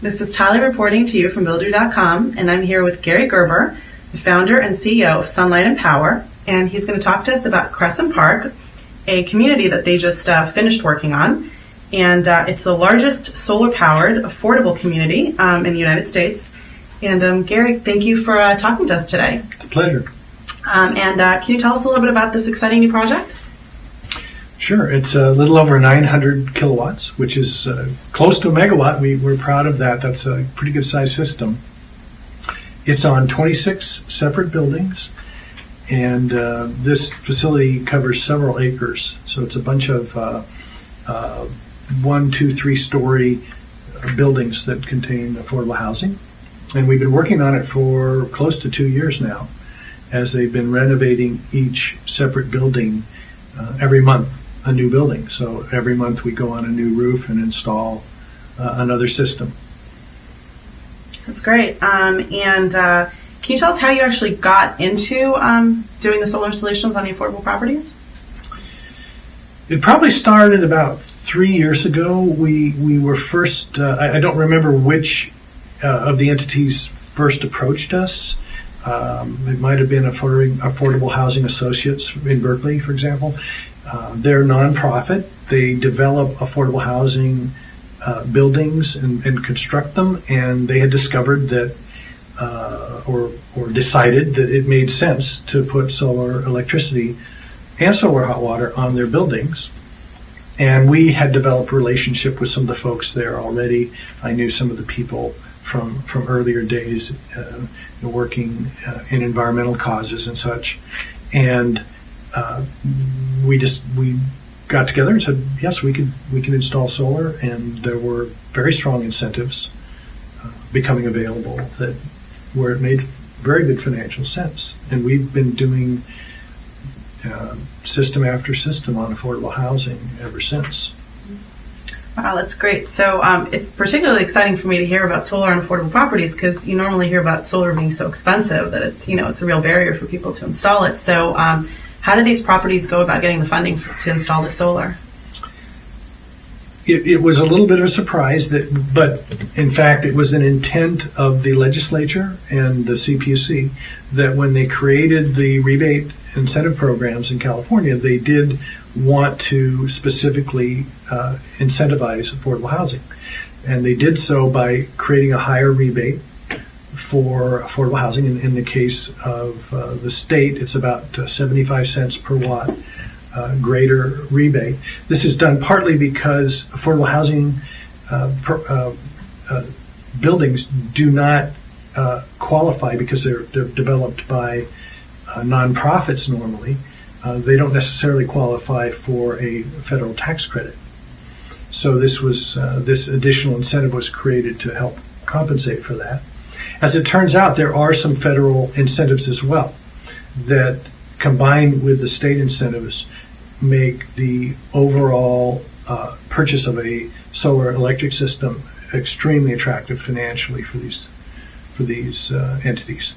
This is Tyler reporting to you from buildaroo.com, and I'm here with Gary Gerber, the founder and CEO of Sunlight and Power, and he's going to talk to us about Crescent Park, a community that they just finished working on, and it's the largest solar-powered, affordable community in the United States. And Gary, thank you for talking to us today. It's a pleasure. Can you tell us a little bit about this exciting new project? Sure. It's a little over 900 kilowatts, which is close to a megawatt. We're proud of that. That's a pretty good sized system. It's on 26 separate buildings, and this facility covers several acres. So it's a bunch of 1, 2, 3 story buildings that contain affordable housing. And we've been working on it for close to 2 years now, as they've been renovating each separate building every month. A new building. So every month we go on a new roof and install another system. That's great. Can you tell us how you actually got into doing the solar installations on the affordable properties? It probably started about 3 years ago. We were first, I don't remember which of the entities first approached us. It might have been Affordable Housing Associates in Berkeley, for example. They're nonprofit. They develop affordable housing buildings and construct them, and they had discovered that or decided that it made sense to put solar electricity and solar hot water on their buildings. And we had developed a relationship with some of the folks there already. I knew some of the people from earlier days working in environmental causes and such. And we got together and said, yes, we can install solar, and there were very strong incentives becoming available where it made very good financial sense. And we've been doing system after system on affordable housing ever since. Wow, that's great. So it's particularly exciting for me to hear about solar on affordable properties, because you normally hear about solar being so expensive that it's a real barrier for people to install it. So how do these properties go about getting the funding to install the solar? It was a little bit of a surprise, but in fact it was an intent of the legislature and the CPUC that when they created the rebate incentive programs in California, they did want to specifically incentivize affordable housing. And they did so by creating a higher rebate for affordable housing. In the case of the state, it's about 75 cents per watt greater rebate. This is done partly because affordable housing buildings do not qualify because they're developed by nonprofits normally. They don't necessarily qualify for a federal tax credit. So this additional incentive was created to help compensate for that. As it turns out, there are some federal incentives as well that, combined with the state incentives, make the overall purchase of a solar electric system extremely attractive financially for these entities.